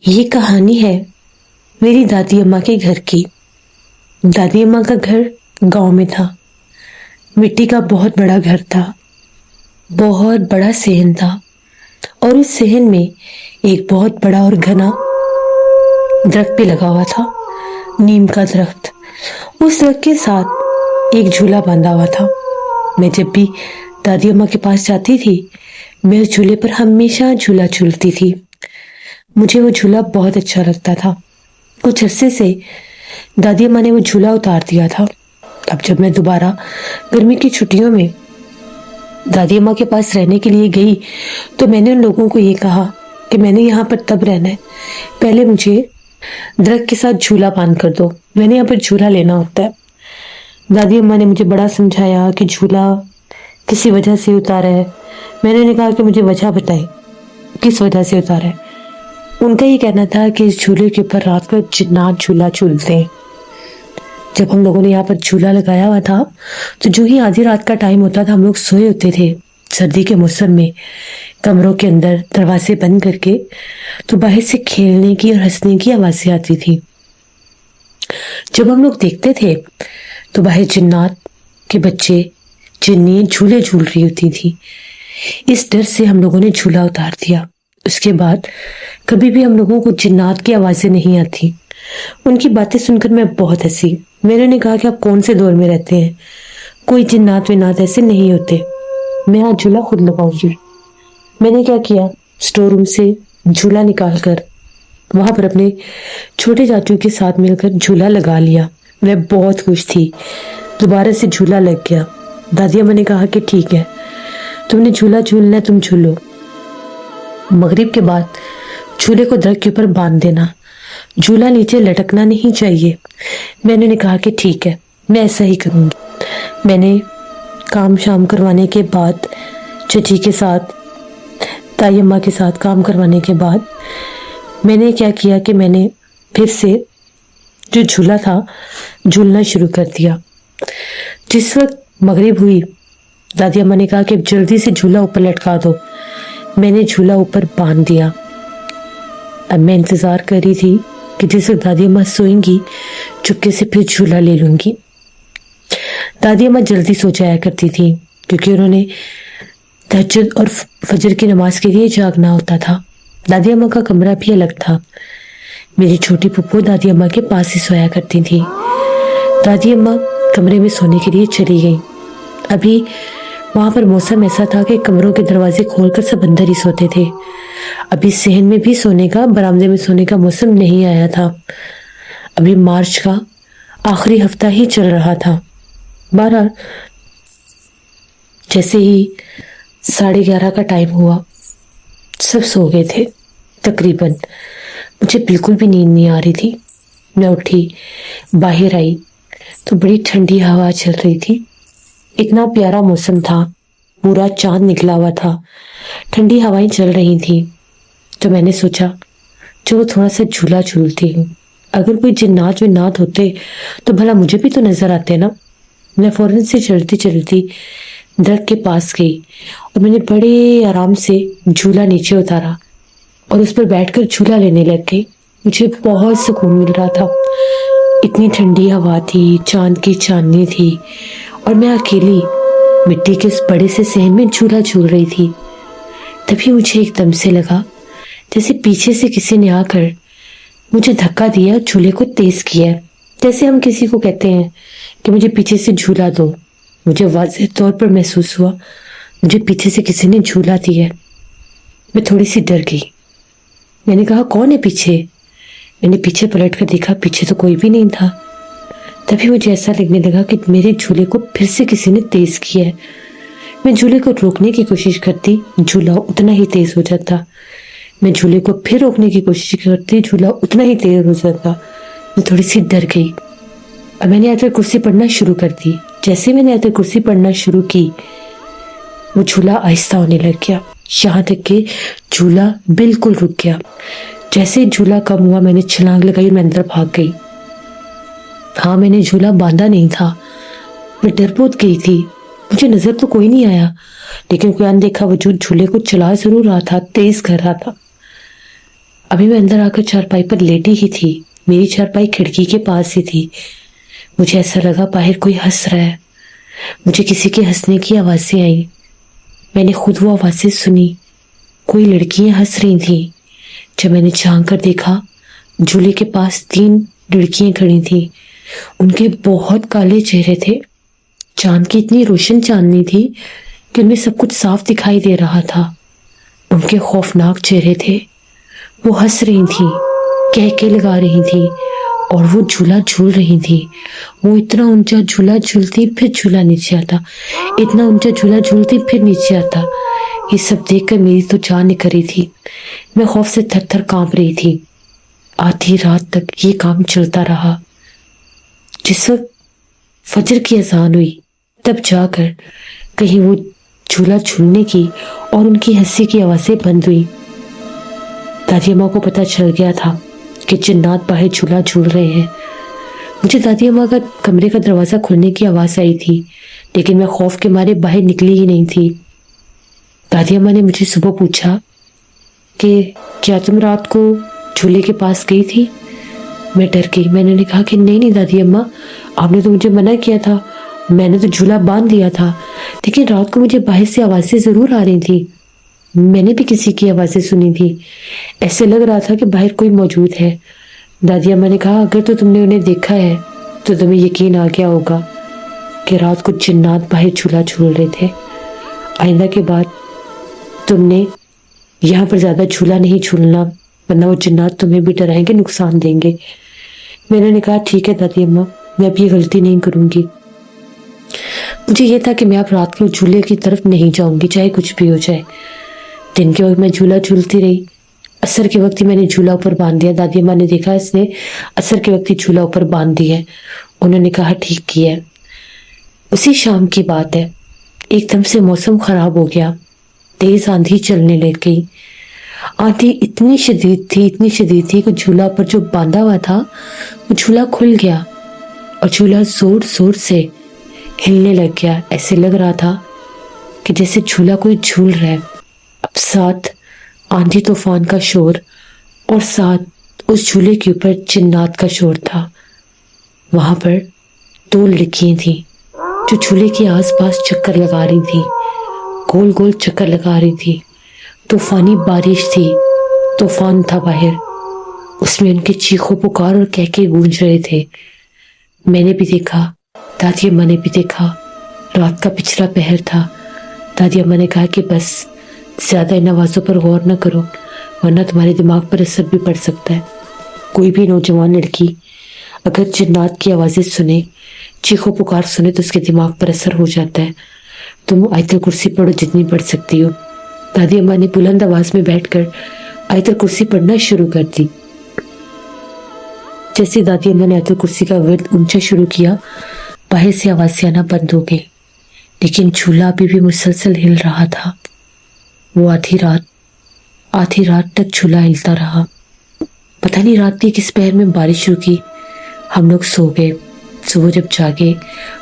یہ کہانی ہے میری دادی اماں کے گھر کی۔ دادی اماں کا گھر گاؤں میں تھا۔ مٹی کا بہت بڑا گھر تھا، بہت بڑا صحن تھا، اور اس صحن میں ایک بہت بڑا اور گھنا درخت بھی لگا ہوا تھا، نیم کا درخت۔ اس درخت کے ساتھ ایک جھولا باندھا ہوا تھا۔ میں جب بھی دادی اماں کے پاس جاتی تھی، میں اس جھولے پر ہمیشہ جھولا جھولتی تھی۔ مجھے وہ جھولا بہت اچھا لگتا تھا۔ کچھ عرصے سے دادی اماں نے وہ جھولا اتار دیا تھا۔ اب جب میں دوبارہ گرمی کی چھٹیوں میں دادی اماں کے پاس رہنے کے لیے گئی تو میں نے ان لوگوں کو یہ کہا کہ میں نے یہاں پر تب رہنا ہے، پہلے مجھے درخت کے ساتھ جھولا باندھ کر دو، میں نے یہاں پر جھولا لینا ہوتا ہے۔ دادی اماں نے مجھے بڑا سمجھایا کہ جھولا کسی وجہ سے اتارا ہے۔ میں نے کہا کہ مجھے وجہ بتائیں کس وجہ سے اتارا ہے۔ ان کا یہ کہنا تھا کہ اس جھولے کے اوپر رات کو جنات جھولا جھولتے ہیں۔ جب ہم لوگوں نے یہاں پر جھولا لگایا ہوا تھا تو جو ہی آدھی رات کا ٹائم ہوتا تھا، ہم لوگ سوئے ہوتے تھے سردی کے موسم میں کمروں کے اندر دروازے بند کر کے، تو باہر سے کھیلنے کی اور ہنسنے کی آوازیں آتی تھی۔ جب ہم لوگ دیکھتے تھے تو باہر جنات کے بچے جنیں جھولے جھول رہی ہوتی تھی۔ اس ڈر سے ہم لوگوں نے جھولا اتار دیا۔ اس کے بعد کبھی بھی ہم لوگوں کو جنات کی آوازیں نہیں آتی۔ ان کی باتیں سن کر میں بہت ہنسی۔ میں نے کہا کہ آپ کون سے دور میں رہتے ہیں، کوئی جنات ونات ایسے نہیں ہوتے، میں آج جھولا خود لگاؤں گی۔ میں نے کیا کیا، اسٹور روم سے جھولا نکال کر وہاں پر اپنے چھوٹے چاچو کے ساتھ مل کر جھولا لگا لیا۔ میں بہت خوش تھی، دوبارہ سے جھولا لگ گیا۔ دادی اماں نے کہا کہ ٹھیک ہے، تم نے جھولا جھولنا ہے، تم جھولو۔ مغرب کے بعد جھولے کو درخت کے اوپر باندھ دینا، جھولا نیچے لٹکنا نہیں چاہیے۔ میں نے کہا کہ ٹھیک ہے، میں ایسا ہی کروں گی۔ میں نے کام شام کروانے کے بعد، چچی کے ساتھ، تائی اماں کے ساتھ کام کروانے کے بعد، میں نے کیا کیا کہ میں نے پھر سے جو جھولا تھا جھولنا شروع کر دیا۔ جس وقت مغرب ہوئی، دادی اماں نے کہا کہ اب جلدی سے جھولا اوپر لٹکا دو۔ میں نے جھولا اوپر باندھ دیا۔ اب میں انتظار کر رہی تھی کہ جس وقت دادی اماں سوئیں گی، چپکے سے پھر جھولا لے لوں گی۔ دادی اماں جلدی سو جایا کرتی تھی کیونکہ انہوں نے تہجد اور فجر کی نماز کے لیے جاگنا ہوتا تھا۔ دادی اماں کا کمرہ بھی الگ تھا۔ میری چھوٹی پھپھو دادی اماں کے پاس ہی سویا کرتی تھی۔ دادی اماں کمرے میں سونے کے لیے چلی گئی۔ ابھی وہاں پر موسم ایسا تھا کہ کمروں کے دروازے کھول کر سب اندر ہی سوتے تھے۔ ابھی صحن میں بھی سونے کا، برآمدے میں سونے کا موسم نہیں آیا تھا۔ ابھی مارچ کا آخری ہفتہ ہی چل رہا تھا۔ بہرحال جیسے ہی 11:30 کا ٹائم ہوا، سب سو گئے تھے تقریباً۔ مجھے بالکل بھی نیند نہیں آ رہی تھی۔ میں اٹھی، باہر آئی تو بڑی ٹھنڈی ہوا چل رہی تھی۔ اتنا پیارا موسم تھا، پورا چاند نکلا ہوا تھا، ٹھنڈی ہوائیں چل رہی تھی۔ تو میں نے سوچا چلو تھوڑا سا جھولا جھولتی ہوں، اگر کوئی جنات ونات ہوتے تو بھلا مجھے بھی تو نظر آتے نا۔ میں فوراً سے چلتی چلتی درخت کے پاس گئی اور میں نے بڑے آرام سے جھولا نیچے اتارا اور اس پر بیٹھ کر جھولا لینے لگ گئی۔ مجھے بہت سکون مل رہا تھا۔ اتنی ٹھنڈی ہوا تھی، چاند کی چاندنی تھی، اور میں اکیلی مٹی کے اس بڑے سے صحن میں جھولا جھول رہی تھی۔ تبھی مجھے ایک دم سے لگا جیسے پیچھے سے کسی نے آ کر مجھے دھکا دیا، جھولے کو تیز کیا، جیسے ہم کسی کو کہتے ہیں کہ مجھے پیچھے سے جھولا دو۔ مجھے واضح طور پر محسوس ہوا مجھے پیچھے سے کسی نے جھولا دیا۔ میں تھوڑی سی ڈر گئی۔ میں نے کہا کون ہے پیچھے؟ میں نے پیچھے پلٹ کر دیکھا، پیچھے تو کوئی بھی نہیں تھا۔ تبھی مجھے ایسا لگنے لگا کہ میرے جھولے کو پھر سے کسی نے تیز کیا ہے۔ میں جھولے کو روکنے کی کوشش کرتی، جھولا اتنا ہی تیز ہو جاتا۔ میں جھولے کو پھر روکنے کی کوشش کرتی، جھولا اتنا ہی تیز ہو جاتا۔ میں تھوڑی سی ڈر گئی۔ اب میں نے آیت کرسی پڑھنا شروع کر دی۔ جیسے میں نے آیت کرسی پڑھنا شروع کی، وہ جھولا آہستہ ہونے لگ گیا، یہاں تک کہ جھولا بالکل رک گیا۔ جیسے جھولا کم ہوا، میں نے چھلانگ لگائی اور میں اندر بھاگ گئی۔ ہاں، میں نے جھولا باندھا نہیں تھا، میں ڈرپوت گئی تھی मुझे नजर तो कोई नहीं आया, लेकिन कोई अनदेखा वजूद झूले को चला जरूर रहा था, तेज कर रहा था। अभी मैं अंदर आकर चारपाई पर लेटी ही थी। मेरी चारपाई खिड़की के पास ही थी। मुझे ऐसा लगा बाहर कोई हंस रहा है। मुझे किसी के हंसने की आवाजें आई। मैंने खुद वो आवाजें सुनी। कोई लड़कियां हंस रही थी। जब मैंने झांक कर देखा, झूले के पास 3 लड़कियां खड़ी थी। उनके बहुत काले चेहरे थे। चांद की इतनी रोशन चांदनी थी कि उनमें सब कुछ साफ दिखाई दे रहा था। उनके खौफनाक चेहरे थे। वो हंस रही थी, कहके लगा रही थी और वो झूला झूल रही थी। वो इतना ऊंचा झूला झूलती फिर झूला नीचे आता, इतना ऊंचा झूला झूलती फिर नीचे आता। ये सब देखकर मेरी तो जान निकल रही थी। मैं खौफ से थर थर कांप रही थी। आधी रात तक ये काम चलता रहा। जिस वक्त फजर की अजान हुई, तब जाकर कहीं वो झूला झूलने की और उनकी हंसी की आवाजें बंद हुई। दादी अम्मा को पता चल गया था कि जिन्नात बाहर झूला झूल रहे हैं। मुझे दादी अम्मा का कमरे का दरवाजा खुलने की आवाज आई थी, लेकिन मैं खौफ के मारे बाहर निकली ही नहीं थी। दादी अम्मा ने मुझे सुबह पूछा कि क्या तुम रात को झूले के पास गई थी? मैं डर गई। मैंने कहा कि नहीं दादी अम्मा, आपने तो मुझे मना किया था, मैंने तो झूला बांध दिया था, लेकिन रात को मुझे बाहर से आवाजें जरूर आ रही थी। मैंने भी किसी की आवाजें सुनी थी। ऐसे लग रहा था कि बाहर कोई मौजूद है। दादी अम्मा ने कहा अगर तो तुमने उन्हें देखा है तो तुम्हें यकीन आ गया होगा कि रात को जिन्नात बाहर झूला झूल रहे थे। आइंदा के बाद तुमने यहाँ पर ज्यादा झूला नहीं झूलना, वरना वो जिन्नात तुम्हें भी डराएंगे, नुकसान देंगे। मैंने कहा ठीक है दादी अम्मा, मैं अब ये गलती नहीं करूंगी। मुझे ये था कि मैं अब रात को झूले की तरफ नहीं जाऊंगी, चाहे कुछ भी हो जाए। दिन के वक्त मैं झूला झूलती रही। असर के वक्त ही मैंने झूला ऊपर बांध दिया। दादी अम्मा ने देखा इसने असर के वक्त ही झूला ऊपर बांध दिया है। उन्होंने कहा ठीक किया है। उसी शाम की बात है, एकदम से मौसम खराब हो गया। तेज आंधी चलने लग गई। आंधी इतनी शदीद थी कि झूला पर जो बांधा हुआ था वो झूला खुल गया और झूला जोर जोर से हिलने लग गया। ऐसे लग रहा था कि जैसे झूला कोई झूल रहा है। अब साथ आंधी तूफान का शोर और साथ उस झूले के ऊपर जिन्नात का शोर था। वहां पर 2 लड़कियां थी जो झूले के आसपास चक्कर लगा रही थी, गोल गोल चक्कर लगा रही थी। तूफानी बारिश थी, तूफान था बाहर। उसमें उनके चीखों पुकार और कहके गूंज रहे थे। मैंने भी देखा, दादी अम्मा ने भी देखा। रात का पिछला पहर था। दादी अम्मा ने कहा कि बस ज्यादा इन आवाजों पर गौर न करो, वरना तुम्हारे दिमाग पर असर भी पड़ सकता है। कोई भी नौजवान लड़की अगर जिन्नात की आवाजें सुने, चीखों पुकार सुने, तो उसके दिमाग पर असर हो जाता है। तुम आयतल कुर्सी पढ़ो जितनी पढ़ सकती हो। दादी अम्मा ने बुलंद आवाज में बैठकर आयतल कुर्सी पढ़ना शुरू कर दी। जैसे दादी अम्मा ने आयतल कुर्सी का वर्ड ऊंचा शुरू किया, बाहर से आवाजें आना बंद हो गई, लेकिन झूला अभी भी मुसलसल हिल रहा था। वो आधी रात तक झूला हिलता रहा। पता नहीं रात की किस पहर में बारिश रुकी। हम लोग सो गए। सुबह जब जागे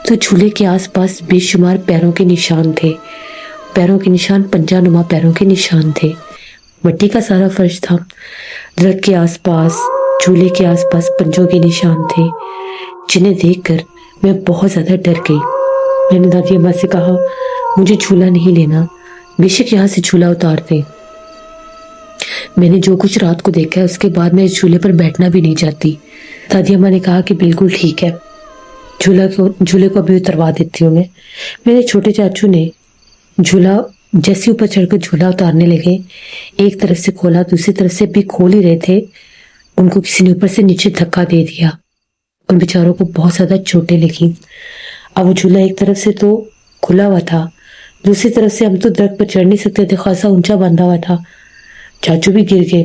तो झूले के आसपास बेशुमार पैरों के निशान थे। पैरों के निशान पंजानुमा पैरों के निशान थे। मिट्टी का सारा फर्श था। दरख्त के आसपास, झूले के आसपास पंजों के निशान थे, जिन्हें देखकर मैं बहुत ज्यादा डर गई। मैंने दादी अम्मा से कहा मुझे झूला नहीं लेना, बेशक यहाँ से झूला उतार दे। मैंने जो कुछ रात को देखा है उसके बाद मैं इस झूले पर बैठना भी नहीं चाहती। दादी अम्मा ने कहा कि बिल्कुल ठीक है, झूले को अभी उतरवा देती हूँ मैं। मेरे छोटे चाचू ने झूला जैसे ऊपर चढ़कर झूला उतारने लगे, एक तरफ से खोला, दूसरी तरफ से भी खोल ही रहे थे, उनको किसी ने ऊपर से नीचे धक्का दे दिया। उन बेचारों को बहुत ज्यादा चोटें लगी। अब वो झूला एक तरफ से तो खुला हुआ था, दूसरी तरफ से हम तो दरख्त पर चढ़ नहीं सकते थे, खासा ऊंचा बांधा हुआ था। चाचू भी गिर गए।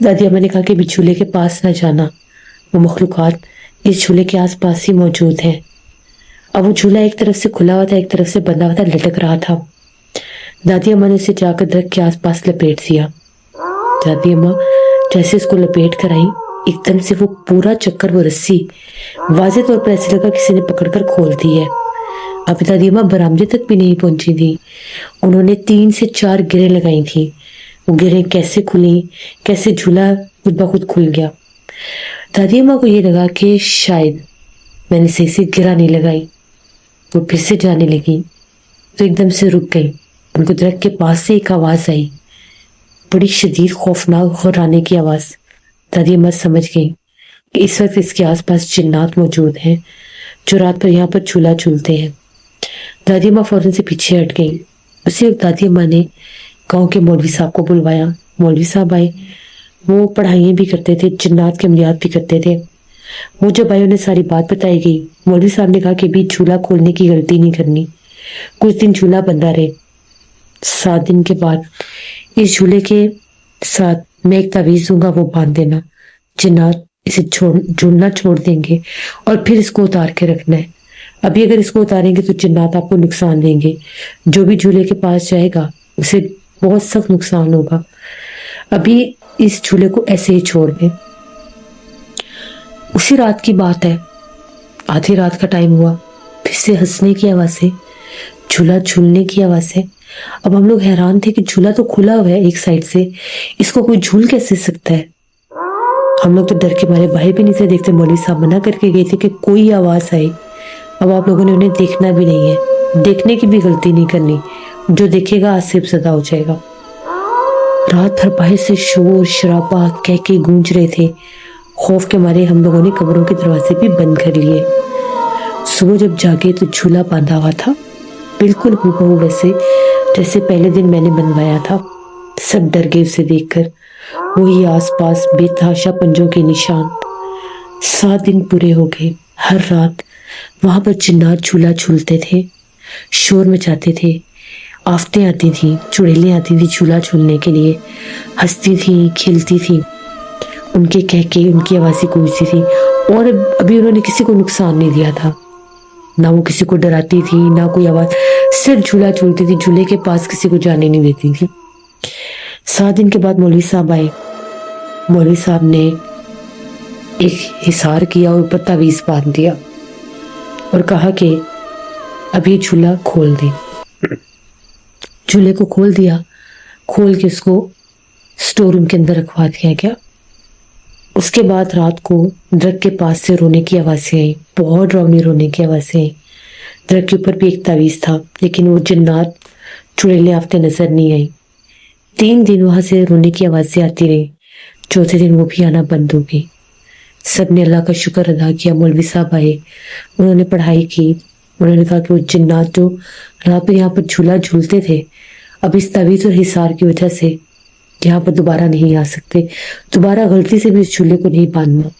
दादी अम्मा ने कहा कि झूले के पास ना जाना, वो मखलूकात इस झूले के आसपास ही मौजूद हैं। अब वो झूला एक तरफ से खुला हुआ था, एक तरफ से बंधा हुआ था, लटक रहा था। दादी अम्मा ने उसे जाकर दरख्त के आसपास लपेट दिया। दादी अम्मा जैसे उसको लपेट कर आई, एकदम से वो पूरा चक्कर, वो रस्सी वाज़े तौर पर ऐसे लगा किसी ने पकड़कर खोल दी है। अभी दादी अम्मा बरामदे तक भी नहीं पहुंची थी, उन्होंने 3 से 4 गिरें लगाई थी। वो गिरें कैसे खुली, कैसे झूला खुद ब खुद खुल गया। दादी अम्मा को ये लगा कि शायद मैंने सही से गिरा नहीं लगाई। वो फिर से जाने लगी तो एकदम से रुक गई। उनको दरख्त के पास से एक आवाज आई, बड़ी शदीद खौफनाक घुर्राने की आवाज। दादी अम्मा समझ गई कि इस वक्त इसके आसपास जिन्नात मौजूद हैं जो रात पर यहाँ पर झूला झूलते हैं। दादी अम्मा फौरन से पीछे हट गई। उसी वक्त दादी अम्मा ने गांव के मौलवी साहब को बुलवाया। मौलवी साहब आए, वो पढ़ाइयाँ भी करते थे, जिन्नात के अमलियात भी करते थे। वो जब आए उन्हें सारी बात बताई गई। मौलवी साहब ने कहा कि भी झूला खोलने की गलती नहीं करनी, कुछ दिन झूला बंधा रहे। 7 दिन के बाद इस झूले के साथ मैं एक तावीज दूंगा, वो बांध देना। जिन्नात इसे झूलना छोड़ देंगे और फिर इसको उतार के रखना है। अभी अगर इसको उतारेंगे तो जिन्नात आपको नुकसान देंगे। जो भी झूले के पास जाएगा उसे बहुत सख्त नुकसान होगा। अभी इस झूले को ऐसे ही छोड़ दें। उसी रात की बात है, आधी रात का टाइम हुआ, फिर से हंसने की आवाज़ें, झूला झूलने की आवाज़ें। अब हम लोग हैरान थे कि झूला तो खुला हुआ है एक साइड से, इसको कोई झूल कैसे सकता है। हम लोग तो डर के मारे बाहर भी नहीं थे देखते। मौलवी साहब मना करके गए थे कि कोई आवाज़ आई। अब आप लोगों ने उन्हें देखना भी नहीं है, देखने की भी गलती नहीं करनी, जो देखेगा आज से सदा हो जाएगा। रात भर बाहर से शोर शराबा कह के गूंज रहे थे। खौफ के मारे हम लोगों ने कब्रों के दरवाजे भी बंद कर लिए। सुबह जब जागे तो झूला बांधा हुआ था, बिल्कुल हूबहू वैसे जैसे पहले दिन मैंने बनवाया था। सब डर गए उसे देखकर। वही आसपास बेतहाशा पंजों के निशान। 7 दिन पूरे हो गए। हर रात वहां पर जिन्नात झूला झूलते थे, शोर मचाते थे। आफतें आती थी, चुड़ैलें आती थी झूला झूलने के लिए, हंसती थी, खेलती थी। उनके कह के उनकी आवाज़ें गूंजती थी। और अभी उन्होंने किसी को नुकसान नहीं दिया था, ना वो किसी को डराती थी, ना कोई आवाज़, सिर्फ झूला झूलती थी। झूले के पास किसी को जाने नहीं देती थी। 7 दिन के बाद मौलवी साहब आए। मौलवी साहब ने एक हिसार किया और ऊपर तावीज़ बांध दिया और कहा कि अब ये झूला खोल दें। झूले को खोल दिया। खोल के उसको स्टोर रूम के अंदर रखवा दिया गया। उसके बाद रात को दरख्त के पास से रोने की आवाज़ें आई, बहुत डरावनी रोने की आवाज़ें आई। दरख्त के ऊपर भी एक तावीज़ था, लेकिन वो जिन्नात चुड़ैलें आफतें नजर नहीं आई। 3 दिन वहां से रोने की आवाज़ें आती रही। चौथे दिन वो भी आना बंद हो गई। सब ने अल्लाह का शुक्र अदा किया। मौलवी साहब आए, उन्होंने पढ़ाई की। उन्होंने कहा कि वो जिन्नात जो रात पर यहाँ पर झूला झूलते थे, अब इस तावीज़ और हिसार की वजह से यहाँ पर दोबारा नहीं आ सकते। दोबारा गलती से भी इस झूले को नहीं बांधना।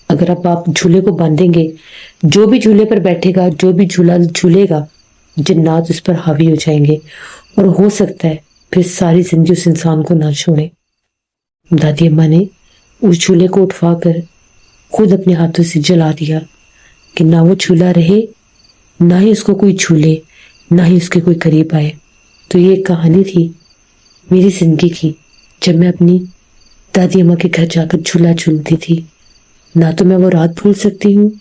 अगर आप झूले को बांधेंगे, जो भी झूले पर बैठेगा, जो भी झूला झूलेगा, जिन्नात उस पर हावी हो जाएंगे और हो सकता है फिर सारी जिंदगी उस इंसान को ना छोड़े। दादी अम्मा ने उस झूले को उठवा कर खुद अपने हाथों से जला दिया कि ना वो झूला रहे, ना ही उसको कोई झूले, ना ही उसके कोई करीब आए। तो ये एक कहानी थी मेरी जिंदगी की, जब मैं अपनी दादी अम्मा के घर जाकर झूला झूलती थी। ना तो मैं वो रात भूल सकती हूँ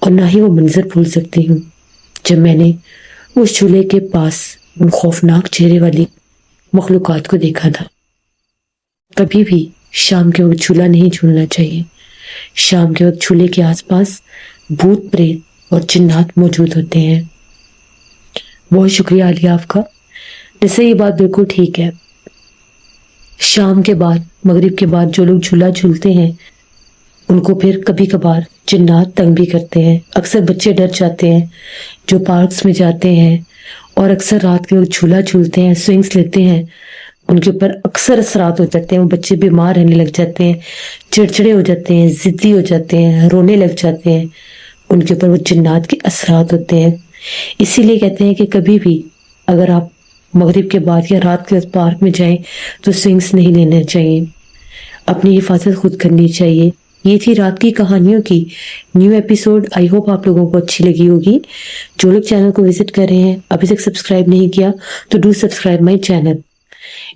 और ना ही वो मंजर भूल सकती हूँ जब मैंने उस झूले के पास उन खौफनाक चेहरे वाली मखलूकात को देखा था। कभी भी शाम के वक्त झूला नहीं झूलना चाहिए। शाम के वक्त झूले के आसपास भूत प्रेत और जिन्नात मौजूद होते हैं। बहुत शुक्रिया आलिया आपका। जैसे ये बात बिल्कुल ठीक है। शाम के बाद, मगरिब के बाद जो लोग झूला झूलते हैं उनको फिर कभी कभार जिन्नात तंग भी करते हैं। अक्सर बच्चे डर जाते हैं जो पार्क्स में जाते हैं और अक्सर रात के वक्त झूला झूलते हैं, स्विंग्स लेते हैं, उनके ऊपर अक्सर असरात हो जाते हैं। वो बच्चे बीमार रहने लग जाते हैं, चिड़चिड़े हो जाते हैं, जिद्दी हो जाते हैं, रोने लग जाते हैं। उनके ऊपर वो जिन्नात के असरात होते हैं। इसीलिए कहते हैं कि कभी भी अगर आप मगरिब के बाद या रात के वक्त पार्क में जाएं तो स्विंग्स नहीं लेने चाहिए। अपनी हिफाजत खुद करनी चाहिए। ये थी रात की कहानियों की न्यू एपिसोड। आई होप आप लोगों को अच्छी लगी होगी। जो लोग चैनल को विजिट कर रहे हैं, अभी तक सब्सक्राइब नहीं किया तो डू सब्सक्राइब माई चैनल।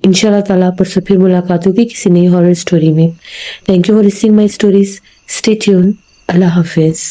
इंशाल्लाह ताला परसों फिर मुलाकात होगी किसी नई हॉरर स्टोरी में। Thank you for listening my stories. Stay tune. Allah Hafiz.